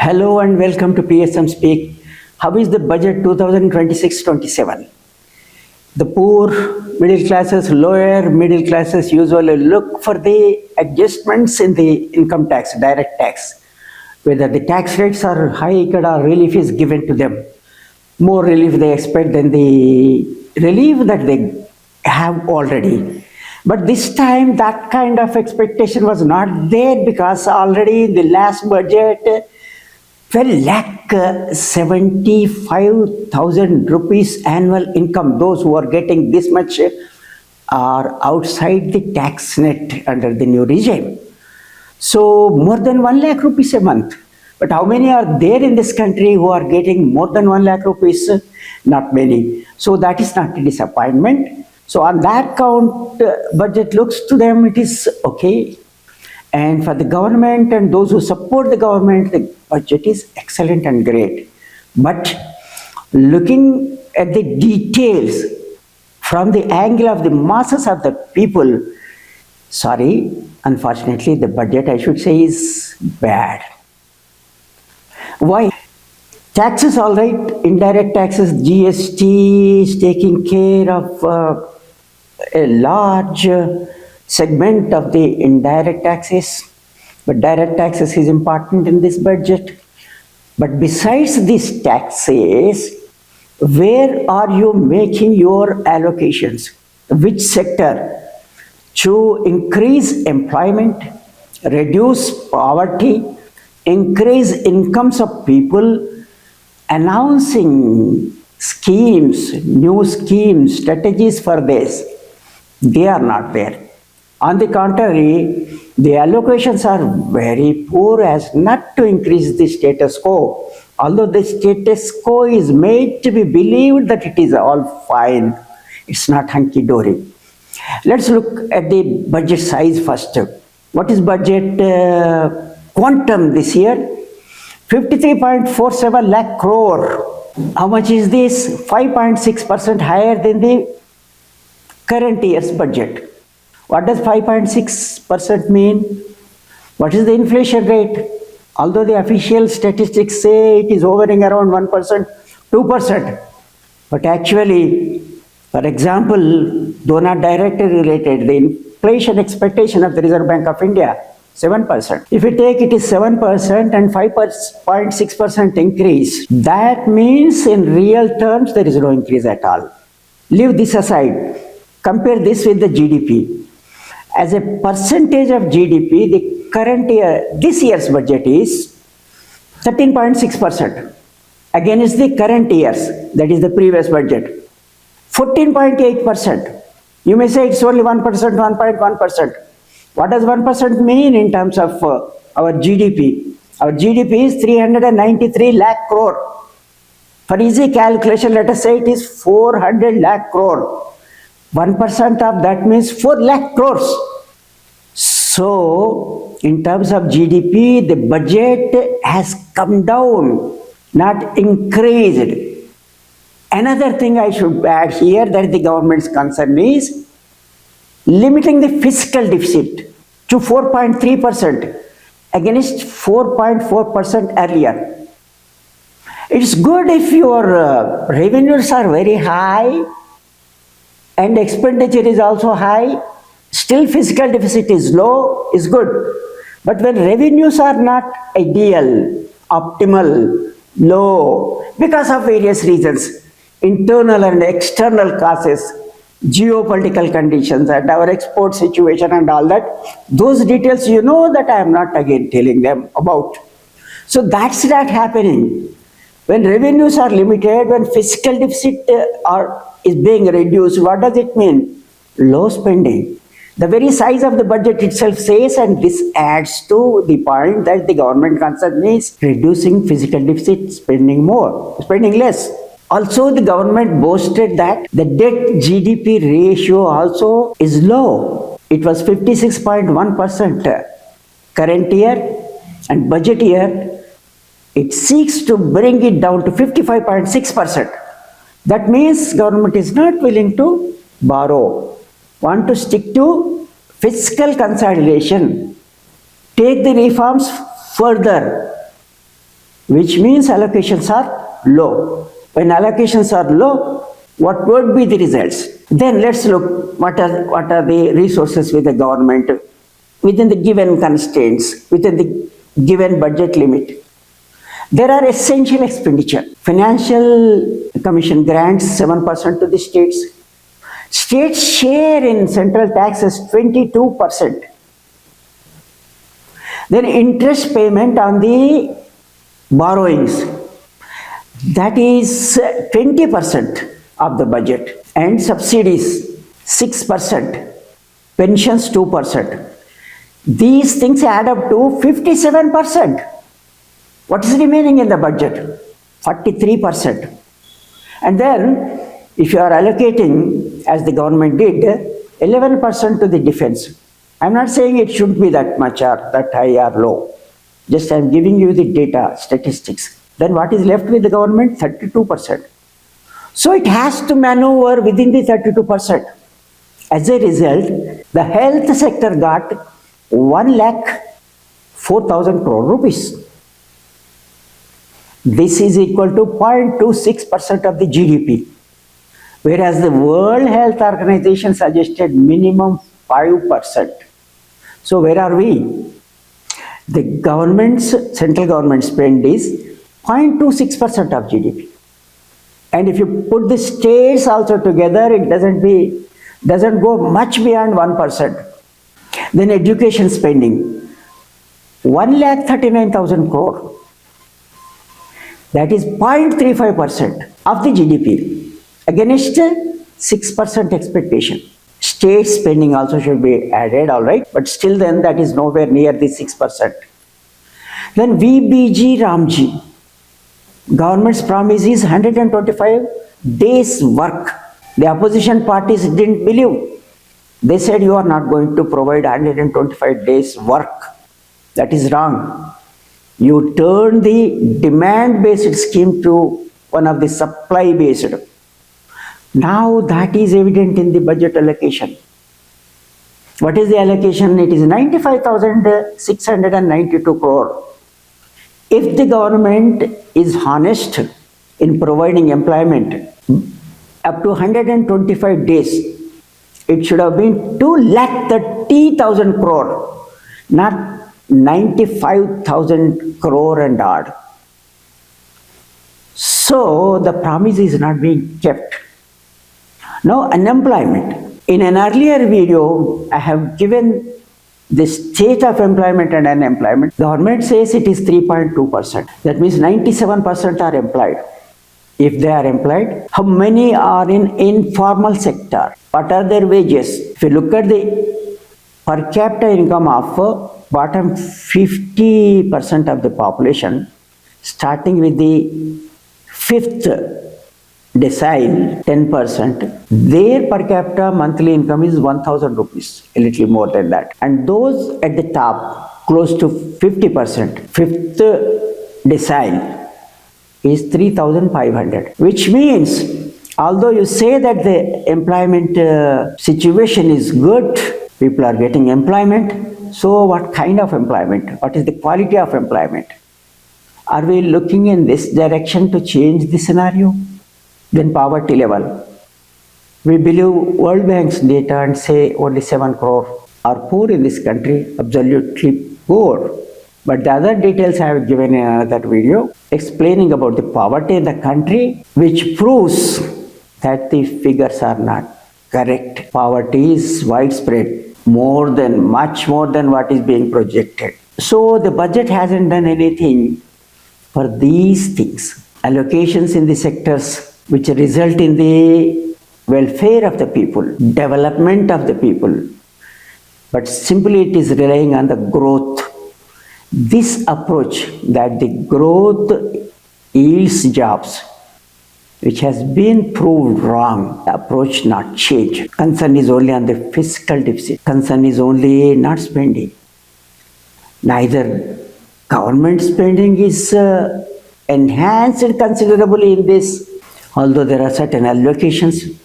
Hello and welcome to PSM Speak. How is the budget 2026-27? The poor middle classes, lower middle classes usually look for the adjustments in the income tax, direct tax, whether the tax rates are hiked or relief is given to them. More relief they expect than the relief that they have already. But this time that kind of expectation was not there because already in the last budget 75,000 rupees annual income, those who are getting this much are outside the tax net under the new regime. So more than 1 lakh rupees a month. But how many are there in this country who are getting more than 1 lakh rupees? Not many. So that is not a disappointment. So on that count, budget looks to them it is okay. And for the government and those who support the government, the budget is excellent and great. But looking at the details from the angle of the masses of the people, sorry, unfortunately, the budget, I should say, is bad. Why? Taxes, all right, indirect taxes, GST is taking care of a large segment of the indirect taxes, but direct taxes is important in this budget. But besides these taxes, where are you making your allocations? Which sector? To increase employment, reduce poverty, increase incomes of people, announcing schemes, new schemes, strategies for this, they are not there. On the contrary, the allocations are very poor as not to increase the status quo. Although the status quo is made to be believed that it is all fine, it's not hunky-dory. Let's look at the budget size first. What is budget quantum this year? 53.47 lakh crore. How much is this? 5.6% higher than the current year's budget. What does 5.6% mean? What is the inflation rate? Although the official statistics say it is hovering around 1%, 2%, but actually, for example, though not directly related, the inflation expectation of the Reserve Bank of India, 7%. If you take it is 7% and 5.6% increase, that means in real terms there is no increase at all. Leave this aside. Compare this with the GDP. As a percentage of GDP, the current year, this year's budget is 13.6%. Against the current year's, that is the previous budget, 14.8%. You may say it's only 1%, 1.1%. What does 1% mean in terms of our GDP? Our GDP is 393 lakh crore. For easy calculation, let us say it is 400 lakh crore. 1% of that means 4 lakh crores. So, in terms of GDP, the budget has come down, not increased. Another thing I should add here that the government's concern is limiting the fiscal deficit to 4.3% against 4.4% earlier. It's good if your revenues are very high and expenditure is also high, still fiscal deficit is low, is good. But when revenues are not ideal, optimal, low, because of various reasons, internal and external causes, geopolitical conditions and our export situation and all that, those details you know that I am not again telling them about. So that's not happening. When revenues are limited, when fiscal deficit is being reduced, what does it mean? Low spending. The very size of the budget itself says, and this adds to the point that the government concern is reducing fiscal deficit, spending less. Also, the government boasted that the debt GDP ratio also is low. It was 56.1% current year, and budget year it seeks to bring it down to 55.6%. That means government is not willing to borrow, want to stick to fiscal consolidation, take the reforms further. which means allocations are low. When allocations are low, what would be the results? Then let's look what are the resources with the government within the given constraints, within the given budget limit. There are essential expenditure. Financial Commission grants 7% to the states. States share in central taxes 22%. Then interest payment on the borrowings, that is 20% of the budget, and subsidies 6%, pensions 2%. These things add up to 57%. What is remaining in the budget? 43%. And then if you are allocating, as the government did, 11% to the defense. I'm not saying it should be that much or that high or low. Just I'm giving you the data, statistics. Then what is left with the government? 32%. So it has to maneuver within the 32%. As a result, the health sector got 1,04,000 crore rupees. This is equal to 0.26% of the GDP. Whereas the World Health Organization suggested minimum 5%. So where are we? The central government spend is 0.26% of GDP. And if you put the states also together, it doesn't go much beyond 1%. Then education spending, 1,39,000 crore. That is 0.35% of the GDP against 6% expectation. State spending also should be added, all right, but still then that is nowhere near the 6%. Then VBG Ramji, government's promise is 125 days work. The opposition parties didn't believe. They said you are not going to provide 125 days work. That is wrong. You turn the demand-based scheme to one of the supply-based. Now that is evident in the budget allocation. What is the allocation? It is 95,692 crore. If the government is honest in providing employment up to 125 days, it should have been 2,30,000 crore, not 95,000 crore and odd. So the promise is not being kept. Now unemployment. In an earlier video, I have given the state of employment and unemployment. Government says it is 3.2%. That means 97% are employed. If they are employed, how many are in informal sector? What are their wages? If you look at the per capita income of bottom 50% of the population, starting with the fifth decile, 10%, their per capita monthly income is 1,000 rupees, a little more than that. And those at the top, close to 50%, fifth decile, is 3,500, which means although you say that the employment situation is good, people are getting employment, so what kind of employment? What is the quality of employment? Are we looking in this direction to change the scenario? Then poverty level. We believe World Bank's data and say only 7 crore are poor in this country, absolutely poor. But the other details I have given in another video explaining about the poverty in the country, which proves that the figures are not correct. Poverty is widespread, much more than what is being projected. So the budget hasn't done anything for these things. Allocations in the sectors which result in the welfare of the people, development of the people, but simply it is relying on the growth. This approach that the growth yields jobs, which has been proved wrong, the approach not change. Concern is only on the fiscal deficit. Concern is only not spending. Neither government spending is enhanced considerably in this, although there are certain allocations,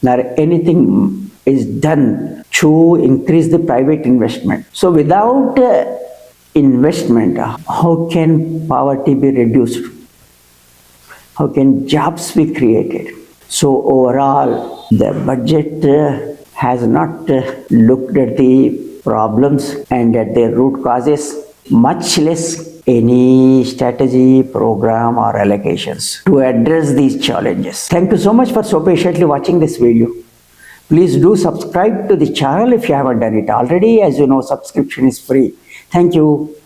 nor anything is done to increase the private investment. So without investment. How can poverty be reduced? How can jobs be created? So overall, the budget has not looked at the problems and at their root causes, much less any strategy, program or allocations to address these challenges. Thank you so much for so patiently watching this video. Please do subscribe to the channel if you haven't done it already. As you know, subscription is free. Thank you.